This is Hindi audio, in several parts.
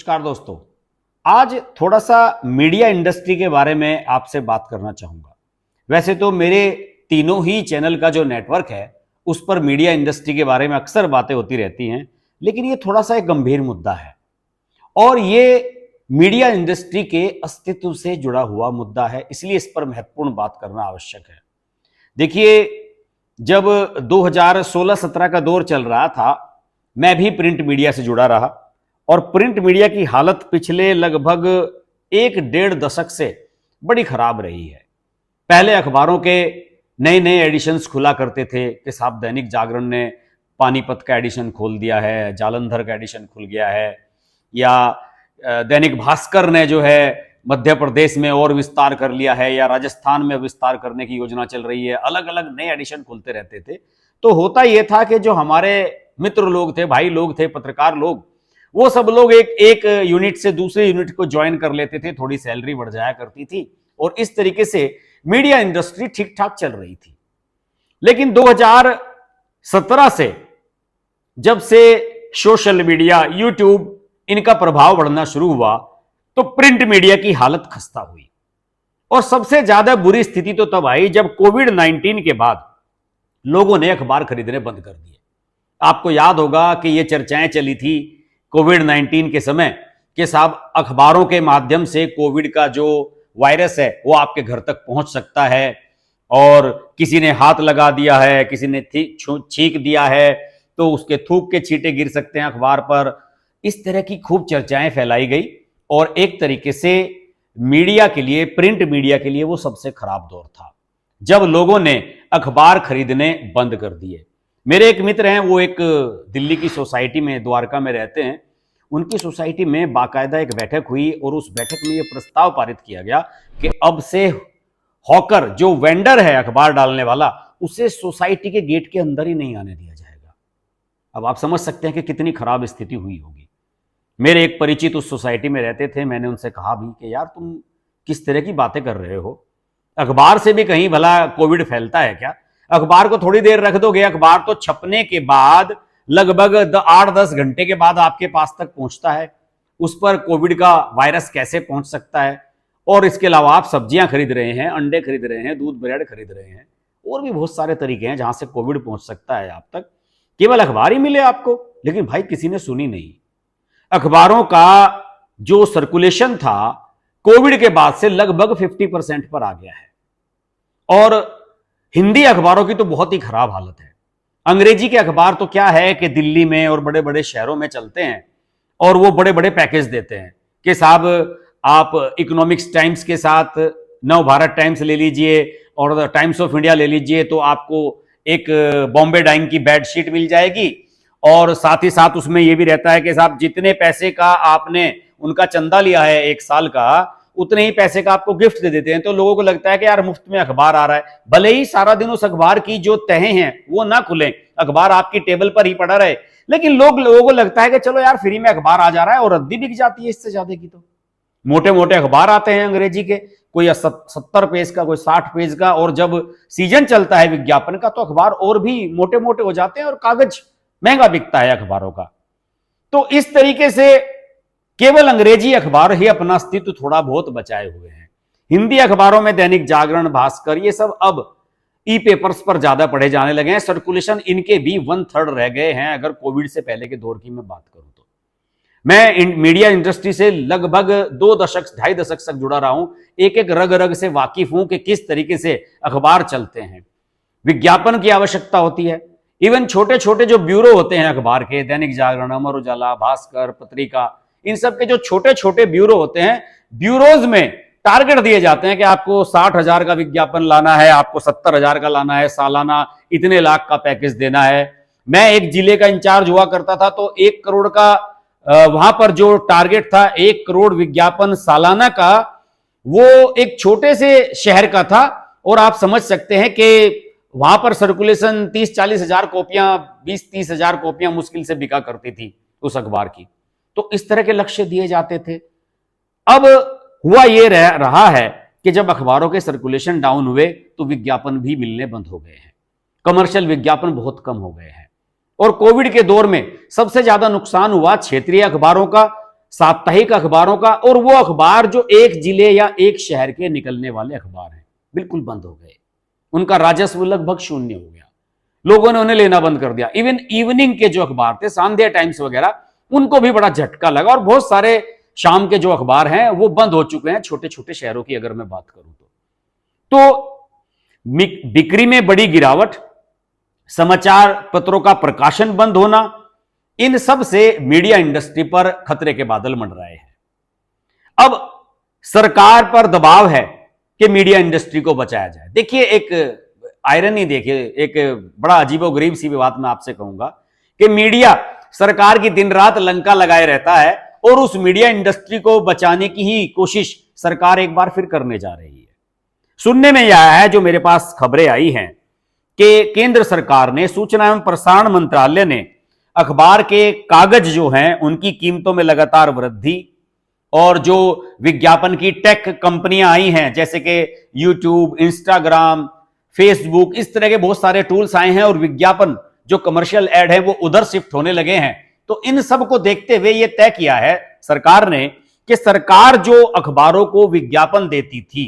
नमस्कार दोस्तों, आज थोड़ा सा मीडिया इंडस्ट्री के बारे में आपसे बात करना चाहूंगा। वैसे तो मेरे तीनों ही चैनल का जो नेटवर्क है उस पर मीडिया इंडस्ट्री के बारे में अक्सर बातें होती रहती हैं, लेकिन ये थोड़ा सा एक गंभीर मुद्दा है और ये मीडिया इंडस्ट्री के अस्तित्व से जुड़ा हुआ मुद्दा है, इसलिए इस पर महत्वपूर्ण बात करना आवश्यक है। देखिए, जब 2016-17 का दौर चल रहा था, मैं भी प्रिंट मीडिया से जुड़ा रहा और प्रिंट मीडिया की हालत पिछले लगभग 1-1.5 दशक से बड़ी खराब रही है। पहले अखबारों के नए नए एडिशंस खुला करते थे कि साहब दैनिक जागरण ने पानीपत का एडिशन खोल दिया है, जालंधर का एडिशन खुल गया है, या दैनिक भास्कर ने जो है मध्य प्रदेश में और विस्तार कर लिया है, या राजस्थान में विस्तार करने की योजना चल रही है। अलग अलग नए एडिशन खुलते रहते थे। तो होता यह था कि जो हमारे मित्र लोग थे, भाई लोग थे, पत्रकार लोग, वो सब लोग एक यूनिट से दूसरे यूनिट को ज्वाइन कर लेते थे, थोड़ी सैलरी बढ़ जाया करती थी और इस तरीके से मीडिया इंडस्ट्री ठीक ठाक चल रही थी। लेकिन 2017 से जब से सोशल मीडिया, यूट्यूब, इनका प्रभाव बढ़ना शुरू हुआ तो प्रिंट मीडिया की हालत खस्ता हुई और सबसे ज्यादा बुरी स्थिति तो तब आई जब कोविड-19 के बाद लोगों ने अखबार खरीदने बंद कर दिए। आपको याद होगा कि ये चर्चाएं चली थी कोविड-19 के समय कि साहब अखबारों के माध्यम से कोविड का जो वायरस है वो आपके घर तक पहुंच सकता है और किसी ने हाथ लगा दिया है, किसी ने छींक दिया है तो उसके थूक के छींटे गिर सकते हैं अखबार पर। इस तरह की खूब चर्चाएं फैलाई गई और एक तरीके से मीडिया के लिए, प्रिंट मीडिया के लिए वो सबसे खराब दौर था जब लोगों ने अखबार खरीदने बंद कर दिए। मेरे एक मित्र हैं, वो एक दिल्ली की सोसाइटी में, द्वारका में रहते हैं। उनकी सोसाइटी में बाकायदा एक बैठक हुई और उस बैठक में यह प्रस्ताव पारित किया गया कि अब से हॉकर, जो वेंडर है अखबार डालने वाला, उसे सोसाइटी के गेट के अंदर ही नहीं आने दिया जाएगा। अब आप समझ सकते हैं कि कितनी खराब स्थिति हुई होगी। मेरे एक परिचित उस सोसाइटी में रहते थे। मैंने उनसे कहा भी कि यार तुम किस तरह की बातें कर रहे हो, अखबार से भी कहीं भला कोविड फैलता है क्या? अखबार को थोड़ी देर रख दोगे, अखबार तो छपने के बाद लगभग 8-10 घंटे के बाद आपके पास तक पहुंचता है। उस पर कोविड का वायरस कैसे पहुंच सकता है? और इसके अलावा आप सब्जियां खरीद रहे हैं, अंडे खरीद रहे हैं, दूध ब्रेड खरीद रहे हैं, और भी बहुत सारे तरीके हैं जहां से कोविड पहुंच सकता है आप तक। केवल अखबार ही मिले आपको। लेकिन भाई किसी ने सुनी नहीं। अखबारों का जो सर्कुलेशन था कोविड के बाद से लगभग 50% पर आ गया है और हिंदी अखबारों की तो बहुत ही खराब हालत है। अंग्रेजी के अखबार तो क्या है कि दिल्ली में और बड़े बड़े शहरों में चलते हैं और वो बड़े बड़े पैकेज देते हैं कि साहब आप इकोनॉमिक्स टाइम्स के साथ नव भारत टाइम्स ले लीजिए और टाइम्स ऑफ इंडिया ले लीजिए तो आपको एक बॉम्बे डाइंग की बेडशीट मिल जाएगी और साथ ही साथ उसमें यह भी रहता है कि साहब जितने पैसे का आपने उनका चंदा लिया है एक साल का, उतने ही पैसे का आपको गिफ्ट दे देते हैं। तो लोगों को लगता है कि यार मुफ्त में अखबार आ रहा है, भले ही सारा दिन उस अखबार की जो तहें हैं वो ना खुले, अखबार आपकी टेबल पर ही पड़ा रहे, लेकिन लोगों को लगता है कि चलो यार फ्री में अखबार आ जा रहा है और रद्दी बिक जाती है इससे ज्यादा की। तो मोटे मोटे अखबार आते हैं अंग्रेजी के, कोई 70 पेज का, कोई 60 पेज का, और जब सीजन चलता है विज्ञापन का तो अखबार और भी मोटे मोटे हो जाते हैं और कागज महंगा बिकता है अखबारों का। तो इस तरीके से केवल अंग्रेजी अखबार ही अपना अस्तित्व थोड़ा बहुत बचाए हुए हैं। हिंदी अखबारों में दैनिक जागरण, भास्कर, ये सब अब ई पेपर्स पर ज्यादा पढ़े जाने लगे हैं। सर्कुलेशन इनके भी 1/3 रह गए हैं अगर कोविड से पहले के दौर की मैं बात करूं तो। मैं मीडिया इंडस्ट्री से लगभग 2-2.5 दशक तक जुड़ा रहा हूं, एक एक रग रग से वाकिफ हूं कि किस तरीके से अखबार चलते हैं। विज्ञापन की आवश्यकता होती है। इवन छोटे छोटे जो ब्यूरो होते हैं अखबार के, दैनिक जागरण, अमर उजाला, भास्कर, पत्रिका, इन सब के जो छोटे छोटे ब्यूरो होते हैं, ब्यूरोज में टारगेट दिए जाते हैं कि आपको 60,000 का विज्ञापन लाना है, आपको 70,000 का लाना है, सालाना इतने लाख का पैकेज देना है। मैं एक जिले का इंचार्ज हुआ करता था तो 1 करोड़ का वहां पर जो टारगेट था, 1 करोड़ विज्ञापन सालाना का, वो एक छोटे से शहर का था और आप समझ सकते हैं कि वहां पर सर्कुलेशन 30-40 हजार कॉपियां, 20-30 हजार कॉपियां मुश्किल से बिका करती थी उस अखबार की। तो इस तरह के लक्ष्य दिए जाते थे। अब हुआ यह रहा है कि जब अखबारों के सर्कुलेशन डाउन हुए तो विज्ञापन भी मिलने बंद हो गए हैं, कमर्शियल विज्ञापन बहुत कम हो गए हैं। और कोविड के दौर में सबसे ज्यादा नुकसान हुआ क्षेत्रीय अखबारों का, साप्ताहिक अखबारों का, और वो अखबार जो एक जिले या एक शहर के निकलने वाले अखबार हैं बिल्कुल बंद हो गए। उनका राजस्व लगभग शून्य हो गया, लोगों ने उन्हें लेना बंद कर दिया। इवन इवनिंग के जो अखबार थे, संध्या टाइम्स वगैरह, उनको भी बड़ा झटका लगा, और बहुत सारे शाम के जो अखबार हैं वो बंद हो चुके हैं, छोटे छोटे शहरों की अगर मैं बात करूं तो बिक्री में बड़ी गिरावट, समाचार पत्रों का प्रकाशन बंद होना, इन सब से मीडिया इंडस्ट्री पर खतरे के बादल मंडराए हैं। अब सरकार पर दबाव है कि मीडिया इंडस्ट्री को बचाया जाए। देखिए एक आयरनी, देखिए एक बड़ा अजीबोगरीब सी बात मैं आपसे कहूंगा कि मीडिया सरकार की दिन रात लंका लगाए रहता है, और उस मीडिया इंडस्ट्री को बचाने की ही कोशिश सरकार एक बार फिर करने जा रही है। सुनने में यह आया है, जो मेरे पास खबरें आई हैं, कि केंद्र सरकार ने, सूचना एवं प्रसारण मंत्रालय ने अखबार के कागज जो हैं उनकी कीमतों में लगातार वृद्धि, और जो विज्ञापन की टेक कंपनियां आई हैं जैसे कि यूट्यूब, इंस्टाग्राम, फेसबुक, इस तरह के बहुत सारे टूल्स आए हैं, और विज्ञापन जो कमर्शियल एड है वो उधर शिफ्ट होने लगे हैं। तो इन सब को देखते हुए यह तय किया है सरकार ने कि सरकार जो अखबारों को विज्ञापन देती थी,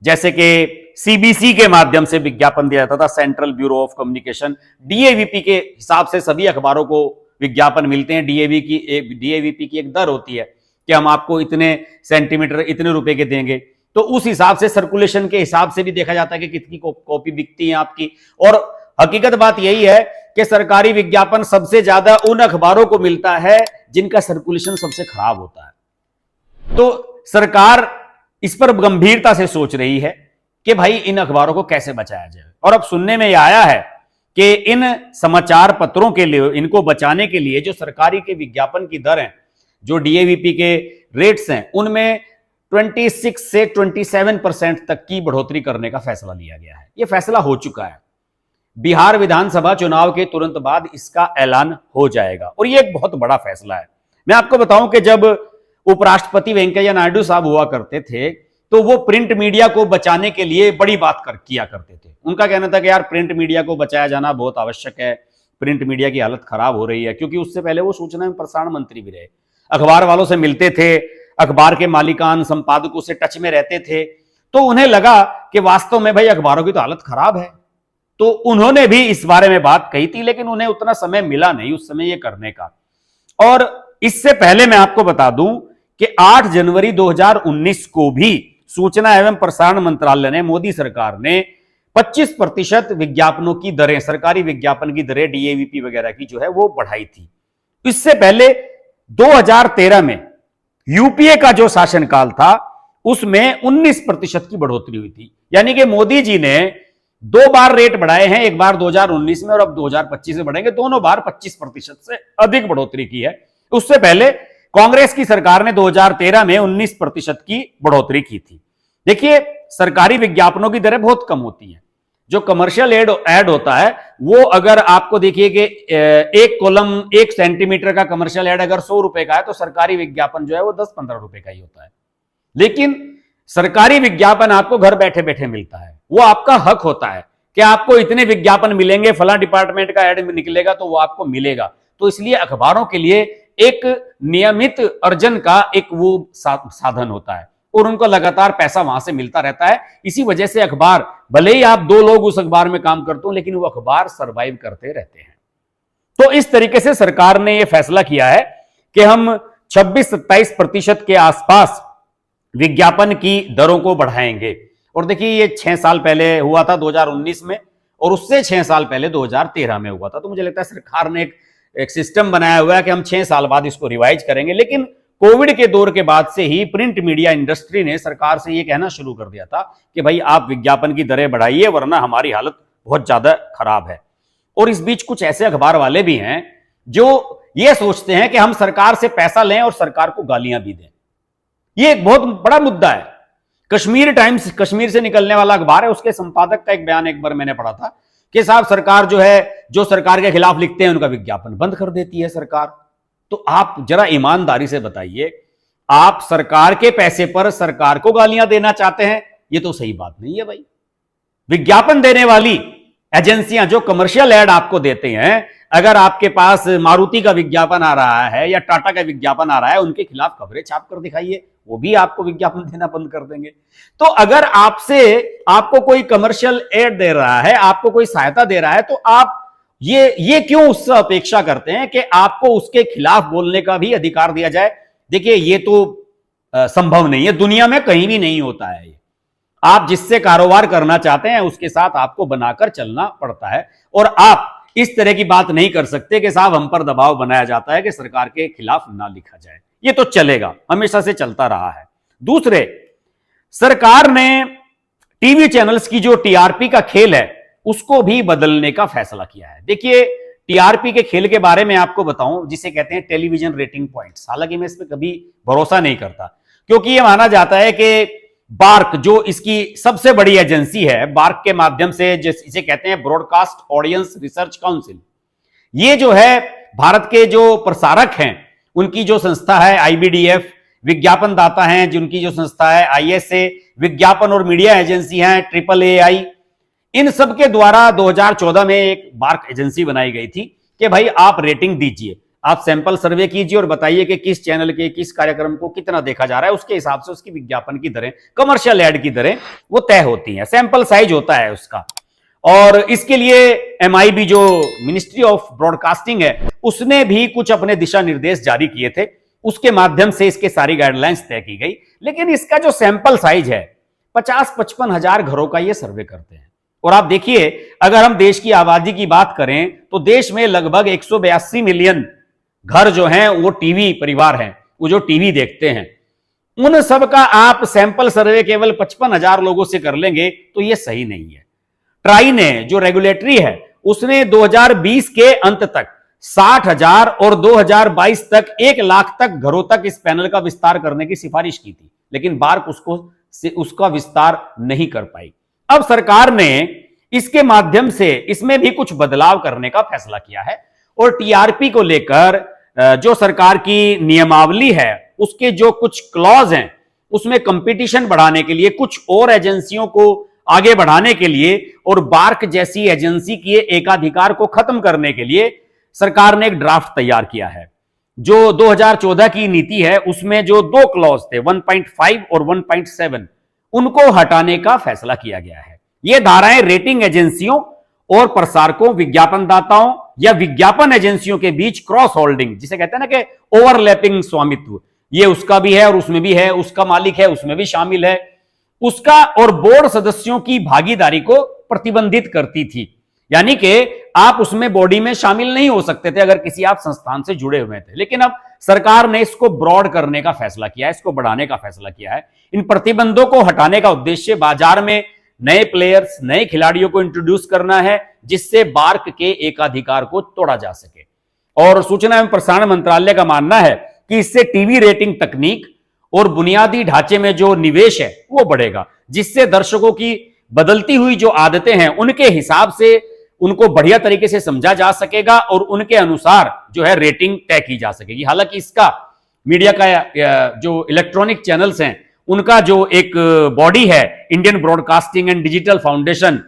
जैसे कि सीबीसी के माध्यम से विज्ञापन दिया जाता था, central bureau of communication, DAVP के हिसाब से सभी अखबारों को विज्ञापन मिलते हैं। डीएवीपी की एक दर होती है कि हम आपको इतने सेंटीमीटर इतने रुपए के देंगे, तो उस हिसाब से सर्कुलेशन के हिसाब से भी देखा जाता है कि कितनी कॉपी बिकती है आपकी। और हकीकत बात यही है कि सरकारी विज्ञापन सबसे ज्यादा उन अखबारों को मिलता है जिनका सर्कुलेशन सबसे खराब होता है। तो सरकार इस पर गंभीरता से सोच रही है कि भाई इन अखबारों को कैसे बचाया जाए। और अब सुनने में यह आया है कि इन समाचार पत्रों के लिए, इनको बचाने के लिए जो सरकारी के विज्ञापन की दर है, जो डीएवीपी के रेट्स हैं, उनमें 26 से 27% तक की बढ़ोतरी करने का फैसला लिया गया है। यह फैसला हो चुका है। बिहार विधानसभा चुनाव के तुरंत बाद इसका ऐलान हो जाएगा, और यह एक बहुत बड़ा फैसला है। मैं आपको बताऊं कि जब उपराष्ट्रपति वेंकैया नायडू साहब हुआ करते थे, तो वो प्रिंट मीडिया को बचाने के लिए बड़ी बात किया करते थे। उनका कहना था कि यार प्रिंट मीडिया को बचाया जाना बहुत आवश्यक है, प्रिंट मीडिया की हालत खराब हो रही है, क्योंकि उससे पहले वो सूचना एवं प्रसारण मंत्री भी रहे, अखबार वालों से मिलते थे, अखबार के मालिकान संपादकों से टच में रहते थे। तो उन्हें लगा कि वास्तव में भाई अखबारों की तो हालत खराब है, तो उन्होंने भी इस बारे में बात कही थी, लेकिन उन्हें उतना समय मिला नहीं उस समय ये करने का। और इससे पहले मैं आपको बता दूं कि 8 जनवरी 2019 को भी सूचना एवं प्रसारण मंत्रालय ने, मोदी सरकार ने 25% विज्ञापनों की दरें, सरकारी विज्ञापन की दरें डीएवीपी वगैरह की जो है वो बढ़ाई थी। इससे पहले 2013 में यूपीए का जो शासनकाल था उसमें 19% की बढ़ोतरी हुई थी। यानी कि मोदी जी ने 2 बार रेट बढ़ाए हैं, एक बार 2019 में और अब 2025 में बढ़ेंगे, दोनों बार 25% से अधिक बढ़ोतरी की है। उससे पहले कांग्रेस की सरकार ने 2013 में 19% की बढ़ोतरी की थी। देखिए सरकारी विज्ञापनों की दरें बहुत कम होती हैं। जो कमर्शियल एड होता है वो, अगर आपको देखिए कि एक कॉलम 1 सेंटीमीटर का कमर्शियल एड अगर 100 रुपए का है, तो सरकारी विज्ञापन जो है वो 10-15 रुपए का ही होता है। लेकिन सरकारी विज्ञापन आपको घर बैठे बैठे मिलता है, वो आपका हक होता है कि आपको इतने विज्ञापन मिलेंगे, फला डिपार्टमेंट का एड निकलेगा तो वो आपको मिलेगा। तो इसलिए अखबारों के लिए एक नियमित अर्जन का एक वो साधन होता है, और उनको लगातार पैसा वहां से मिलता रहता है। इसी वजह से अखबार, भले ही आप 2 लोग उस अखबार में काम करते हो, लेकिन वो अखबार सरवाइव करते रहते हैं। तो इस तरीके से सरकार ने यह फैसला किया है कि हम 26-27% के आसपास विज्ञापन की दरों को बढ़ाएंगे। और देखिए ये 6 साल पहले हुआ था 2019 में, और उससे 6 साल पहले 2013 में हुआ था। तो मुझे लगता है सरकार ने एक सिस्टम बनाया हुआ है कि हम 6 साल बाद इसको रिवाइज करेंगे। लेकिन कोविड के दौर के बाद से ही प्रिंट मीडिया इंडस्ट्री ने सरकार से यह कहना शुरू कर दिया था कि भाई आप विज्ञापन की दरें बढ़ाइए, वरना हमारी हालत बहुत ज्यादा खराब है। और इस बीच कुछ ऐसे अखबार वाले भी हैं जो ये सोचते हैं कि हम सरकार से पैसा लें और सरकार को गालियां भी दें। ये एक बहुत बड़ा मुद्दा है। कश्मीर टाइम्स, कश्मीर से निकलने वाला अखबार है, उसके संपादक का एक बयान एक बार मैंने पढ़ा था कि साहब सरकार जो है, जो सरकार के खिलाफ लिखते हैं उनका विज्ञापन बंद कर देती है सरकार। तो आप जरा ईमानदारी से बताइए, आप सरकार के पैसे पर सरकार को गालियां देना चाहते हैं? ये तो सही बात नहीं है भाई। विज्ञापन देने वाली एजेंसियां जो कमर्शियल एड आपको देते हैं, अगर आपके पास मारुति का विज्ञापन आ रहा है या टाटा का विज्ञापन आ रहा है, उनके खिलाफ खबरें छाप कर दिखाइए, वो भी आपको विज्ञापन देना बंद कर देंगे। तो अगर आपको कोई कमर्शियल एड दे रहा है, आपको कोई सहायता दे रहा है, तो आप ये क्यों उससे अपेक्षा करते हैं कि आपको उसके खिलाफ बोलने का भी अधिकार दिया जाए? देखिए, ये तो संभव नहीं है, दुनिया में कहीं भी नहीं होता है। आप जिससे कारोबार करना चाहते हैं उसके साथ आपको बनाकर चलना पड़ता है, और आप इस तरह की बात नहीं कर सकते कि साहब हम पर दबाव बनाया जाता है कि सरकार के खिलाफ ना लिखा जाए। ये तो चलेगा, हमेशा से चलता रहा है। दूसरे, सरकार ने टीवी चैनल्स की जो टीआरपी का खेल है उसको भी बदलने का फैसला किया है। देखिए, टीआरपी के खेल के बारे में आपको बताऊं, जिसे कहते हैं टेलीविजन रेटिंग पॉइंट्स। हालांकि मैं इस पर कभी भरोसा नहीं करता, क्योंकि यह माना जाता है कि बार्क, जो इसकी सबसे बड़ी एजेंसी है, बार्क के माध्यम से, इसे कहते हैं ब्रॉडकास्ट ऑडियंस रिसर्च काउंसिल, ये जो है भारत के जो प्रसारक हैं उनकी जो संस्था है आईबीडीएफ, विज्ञापन दाता हैं जिनकी जो संस्था है आईएसए, विज्ञापन और मीडिया एजेंसी है AAAI, इन सब के द्वारा 2014 में एक बार्क एजेंसी बनाई गई थी कि भाई आप रेटिंग दीजिए, आप सैंपल सर्वे कीजिए और बताइए कि किस चैनल के किस कार्यक्रम को कितना देखा जा रहा है। उसके हिसाब से उसकी विज्ञापन की दरें, कमर्शियल एड की दरें वो तय होती हैं, सैंपल साइज होता है उसका। और इसके लिए एमआईबी, जो मिनिस्ट्री ऑफ ब्रॉडकास्टिंग है, उसने भी कुछ अपने दिशा निर्देश जारी किए थे, उसके माध्यम से इसके सारी गाइडलाइंस तय की गई। लेकिन इसका जो सैंपल साइज है 50-55 हजार घरों का ये सर्वे करते हैं। और आप देखिए, अगर हम देश की आबादी की बात करें तो देश में लगभग 182 मिलियन घर जो हैं वो टीवी परिवार हैं, वो जो टीवी देखते हैं, उन सब का आप सैंपल सर्वे केवल 55,000 लोगों से कर लेंगे तो ये सही नहीं है। ट्राई ने, जो रेगुलेटरी है, उसने 2020 के अंत तक 60,000 और 2022 तक 1 लाख तक घरों तक इस पैनल का विस्तार करने की सिफारिश की थी, लेकिन बार्क उसका विस्तार नहीं कर पाई। अब सरकार ने इसके माध्यम से इसमें भी कुछ बदलाव करने का फैसला किया है, और टीआरपी को लेकर जो सरकार की नियमावली है उसके जो कुछ क्लॉज हैं उसमें कंपटीशन बढ़ाने के लिए, कुछ और एजेंसियों को आगे बढ़ाने के लिए और बार्क जैसी एजेंसी के एकाधिकार को खत्म करने के लिए सरकार ने एक ड्राफ्ट तैयार किया है। जो 2014 की नीति है उसमें जो 2 क्लॉज थे 1.5 और 1.7, उनको हटाने का फैसला किया गया है। ये धाराएं रेटिंग एजेंसियों और प्रसारकों, विज्ञापनदाताओं या विज्ञापन एजेंसियों के बीच क्रॉस होल्डिंग, जिसे कहते हैं ना कि ओवरलैपिंग स्वामित्व, ये उसका भी है और उसमें भी है, उसका मालिक है उसमें भी शामिल है, उसका और बोर्ड सदस्यों की भागीदारी को प्रतिबंधित करती थी। यानी कि आप उसमें बॉडी में शामिल नहीं हो सकते थे अगर किसी आप संस्थान से जुड़े हुए थे। लेकिन अब सरकार ने इसको ब्रॉड करने का फैसला किया है, इसको बढ़ाने का फैसला किया है। इन प्रतिबंधों को हटाने का उद्देश्य बाजार में नए प्लेयर्स, नए खिलाड़ियों को इंट्रोड्यूस करना है, जिससे बार्क के एकाधिकार को तोड़ा जा सके। और सूचना एवं प्रसारण मंत्रालय का मानना है कि इससे टीवी रेटिंग तकनीक और बुनियादी ढांचे में जो निवेश है वो बढ़ेगा, जिससे दर्शकों की बदलती हुई जो आदतें हैं उनके हिसाब से उनको बढ़िया तरीके से समझा जा सकेगा और उनके अनुसार जो है रेटिंग तय की जा सकेगी। हालांकि इसका मीडिया का जो इलेक्ट्रॉनिक चैनल्स हैं उनका जो एक बॉडी है, Indian broadcasting and digital foundation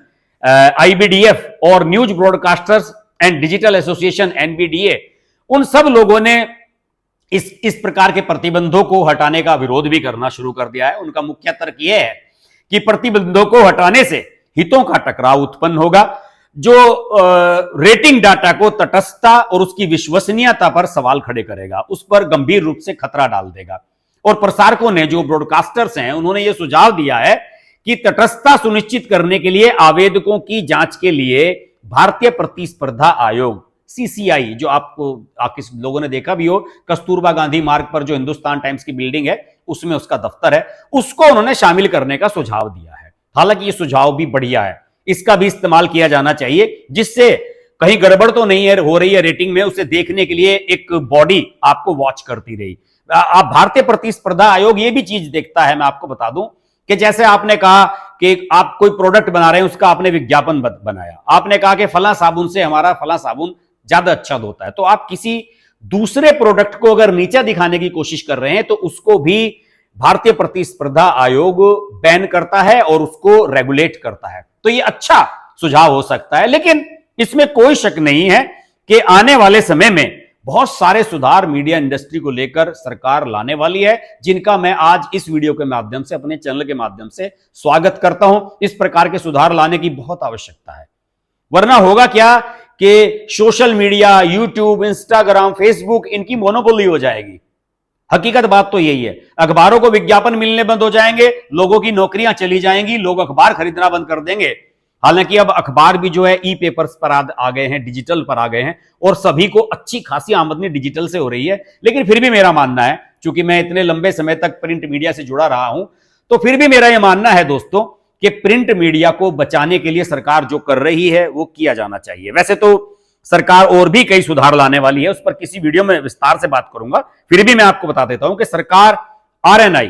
IBDF और news broadcasters and digital association NBDA, उन सब लोगों ने इस प्रकार के प्रतिबंधों को हटाने का विरोध भी करना शुरू कर दिया है। उनका मुख्य तर्क यह है कि प्रतिबंधों को हटाने से हितों का टकराव उत्पन्न होगा, जो रेटिंग डाटा को तटस्थता और उसकी विश्वसनीयता पर सवाल खड़े करेगा, उस पर गंभीर रूप से खतरा डाल देगा। और प्रसारकों ने, जो ब्रॉडकास्टर्स हैं, उन्होंने यह सुझाव दिया है कि तटस्थता सुनिश्चित करने के लिए आवेदकों की जांच के लिए भारतीय प्रतिस्पर्धा आयोग CCI, जो आप लोगों ने देखा भी हो, कस्तूरबा गांधी मार्ग पर जो हिंदुस्तान टाइम्स की बिल्डिंग है उसमें उसका दफ्तर है, उसको उन्होंने शामिल करने का सुझाव दिया है। हालांकि ये सुझाव भी बढ़िया है, इसका भी इस्तेमाल किया जाना चाहिए, जिससे कहीं गड़बड़ तो नहीं है हो रही है रेटिंग में, उसे देखने के लिए एक बॉडी आपको वॉच करती रही। आप भारतीय प्रतिस्पर्धा आयोग ये भी चीज देखता है, मैं आपको बता दूं कि जैसे आपने कहा कि आप कोई प्रोडक्ट बना रहे हैं, उसका आपने विज्ञापन बनाया, आपने कहा कि फला साबुन से हमारा फला साबुन ज्यादा अच्छा धोता है, तो आप किसी दूसरे प्रोडक्ट को अगर नीचा दिखाने की कोशिश कर रहे हैं तो उसको भी भारतीय प्रतिस्पर्धा आयोग बैन करता है और उसको रेगुलेट करता है। तो ये अच्छा सुझाव हो सकता है, लेकिन इसमें कोई शक नहीं है कि आने वाले समय में बहुत सारे सुधार मीडिया इंडस्ट्री को लेकर सरकार लाने वाली है, जिनका मैं आज इस वीडियो के माध्यम से, अपने चैनल के माध्यम से स्वागत करता हूं। इस प्रकार के सुधार लाने की बहुत आवश्यकता है, वरना होगा क्या कि social media, YouTube, Instagram, Facebook, इनकी मोनोपोली हो जाएगी। हकीकत बात तो यही है। अखबारों को विज्ञापन मिलने बंद हो जाएंगे, लोगों की नौकरियां चली जाएंगी, लोग अखबार खरीदना बंद कर देंगे। हालांकि अब अखबार भी जो है ई पेपर्स पर आ गए हैं, डिजिटल पर आ गए हैं, और सभी को अच्छी खासी आमदनी डिजिटल से हो रही है। लेकिन फिर भी मेरा मानना है, चूंकि मैं इतने लंबे समय तक प्रिंट मीडिया से जुड़ा रहा हूं, तो फिर भी मेरा यह मानना है दोस्तों कि प्रिंट मीडिया को बचाने के लिए सरकार जो कर रही है वो किया जाना चाहिए। वैसे तो सरकार और भी कई सुधार लाने वाली है, उस पर किसी वीडियो में विस्तार से बात करूंगा। फिर भी मैं आपको बता देता हूं कि सरकार RNI,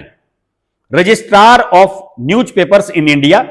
registrar of newspapers in India,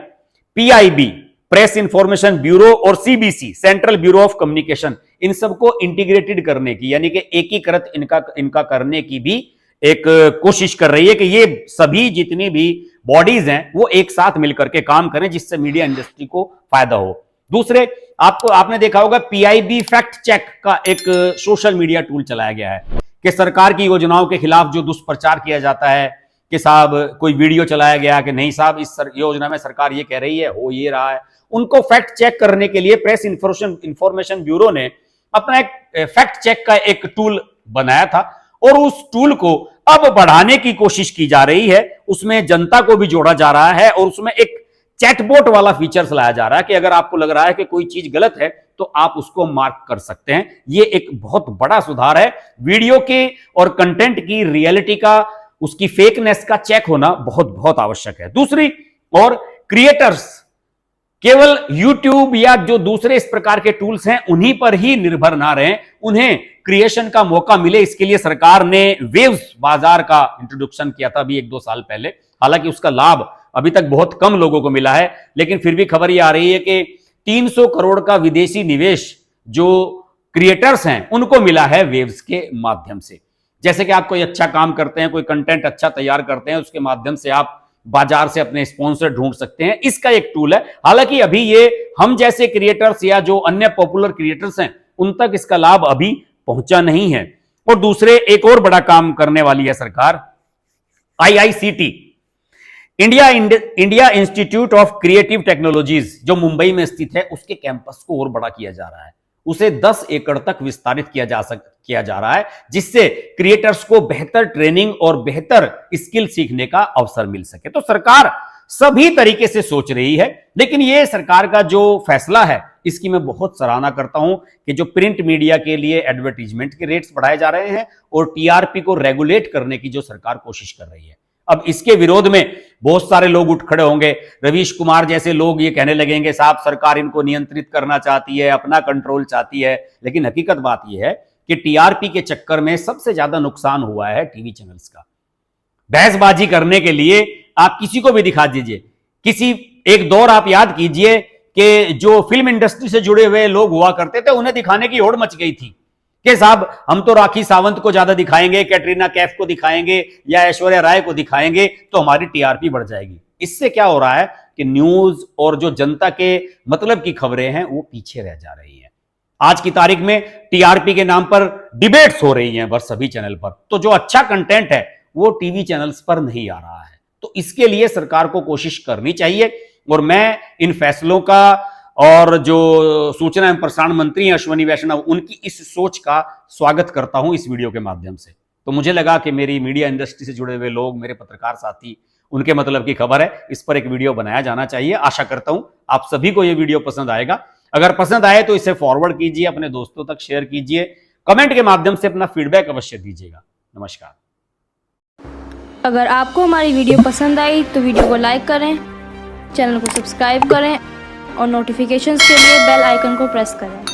PIB, press information bureau, और CBC, central bureau of communication, इन सबको इंटीग्रेटेड करने की, यानी कि एकीकृत इनका करने की भी एक कोशिश कर रही है कि ये सभी जितनी भी बॉडीज हैं वो एक साथ मिलकर के काम करें, जिससे मीडिया इंडस्ट्री को फायदा हो। दूसरे, आपने देखा होगा PIB फैक्ट चेक का एक सोशल मीडिया टूल चलाया गया है कि सरकार की योजनाओं के खिलाफ जो दुष्प्रचार किया जाता है कि साहब कोई वीडियो चलाया गया कि नहीं साहब इस योजना में सरकार ये कह रही है, हो ये रहा है, उनको फैक्ट चेक करने के लिए प्रेस इंफॉर्मेशन ब्यूरो ने अपना एक फैक्ट चेक का एक टूल बनाया था, और उस टूल को अब बढ़ाने की कोशिश की जा रही है। उसमें जनता को भी जोड़ा जा रहा है, और उसमें एक चैटबॉट वाला फीचर लाया जा रहा है कि अगर आपको लग रहा है कि कोई चीज गलत है तो आप उसको मार्क कर सकते हैं। यह एक बहुत बड़ा सुधार है। वीडियो के और कंटेंट की रियलिटी का, उसकी फेकनेस का चेक होना बहुत बहुत आवश्यक है। दूसरी और क्रिएटर्स केवल YouTube या जो दूसरे इस प्रकार के टूल्स हैं उन्हीं पर ही निर्भर ना रहें, उन्हें क्रिएशन का मौका मिले। इसके लिए सरकार ने वेव्स बाजार का इंट्रोडक्शन किया था अभी 1-2 साल पहले। हालांकि उसका लाभ अभी तक बहुत कम लोगों को मिला है, लेकिन फिर भी खबर यह आ रही है कि 300 करोड़ का विदेशी निवेश जो क्रिएटर्स हैं उनको मिला है वेव्स के माध्यम से। जैसे कि आप कोई अच्छा काम करते हैं, कोई कंटेंट अच्छा तैयार करते हैं, उसके माध्यम से आप बाजार से अपने स्पॉन्सर ढूंढ सकते हैं। इसका एक टूल है। हालांकि अभी ये हम जैसे क्रिएटर्स या जो अन्य पॉपुलर क्रिएटर्स हैं उन तक इसका लाभ अभी पहुंचा नहीं है। और दूसरे, एक और बड़ा काम करने वाली है सरकार, IICT, India institute of creative technologies, जो मुंबई में स्थित है, उसके कैंपस को और बड़ा किया जा रहा है। उसे 10 एकड़ तक विस्तारित किया जा रहा है, जिससे क्रिएटर्स को बेहतर ट्रेनिंग और बेहतर स्किल सीखने का अवसर मिल सके। तो सरकार सभी तरीके से सोच रही है, लेकिन यह सरकार का जो फैसला है इसकी मैं बहुत सराहना करता हूं कि जो प्रिंट मीडिया के लिए एडवर्टीजमेंट के रेट्स बढ़ाए जा रहे हैं और TRP को रेगुलेट करने की जो सरकार कोशिश कर रही है। अब इसके विरोध में बहुत सारे लोग उठ खड़े होंगे। रवीश कुमार जैसे लोग ये कहने लगेंगे साहब सरकार इनको नियंत्रित करना चाहती है, अपना कंट्रोल चाहती है। लेकिन हकीकत बात यह है कि TRP के चक्कर में सबसे ज्यादा नुकसान हुआ है टीवी चैनल्स का। बहसबाजी करने के लिए आप किसी को भी दिखा दीजिए। एक दौर आप याद कीजिए कि जो फिल्म इंडस्ट्री से जुड़े हुए लोग हुआ करते थे, उन्हें दिखाने की होड़ मच गई थी कि साहब हम तो राखी सावंत को ज्यादा दिखाएंगे, कैटरीना कैफ को दिखाएंगे या ऐश्वर्या राय को दिखाएंगे तो हमारी TRP बढ़ जाएगी। इससे क्या हो रहा है कि न्यूज और जो जनता के मतलब की खबरें हैं वो पीछे रह जा रही हैं। आज की तारीख में TRP के नाम पर डिबेट्स हो रही हैं बस सभी चैनल पर, तो जो अच्छा कंटेंट है वो टीवी चैनल्स पर नहीं आ रहा है। तो इसके लिए सरकार को कोशिश करनी चाहिए, और मैं इन फैसलों का और जो सूचना एवं प्रसारण मंत्री हैं अश्विनी वैष्णव, उनकी इस सोच का स्वागत करता हूं इस वीडियो के माध्यम से। तो मुझे लगा कि मेरी मीडिया इंडस्ट्री से जुड़े हुए लोग, मेरे पत्रकार साथी, उनके मतलब की खबर है, इस पर एक वीडियो बनाया जाना चाहिए। आशा करता हूं आप सभी को यह वीडियो पसंद आएगा। अगर पसंद आए तो इसे फॉरवर्ड कीजिए, अपने दोस्तों तक शेयर कीजिए, कमेंट के माध्यम से अपना फीडबैक अवश्य दीजिएगा। नमस्कार। अगर आपको हमारी वीडियो पसंद आई तो वीडियो को लाइक करें, चैनल को सब्सक्राइब करें और नोटिफिकेशंस के लिए बेल आइकन को प्रेस करें।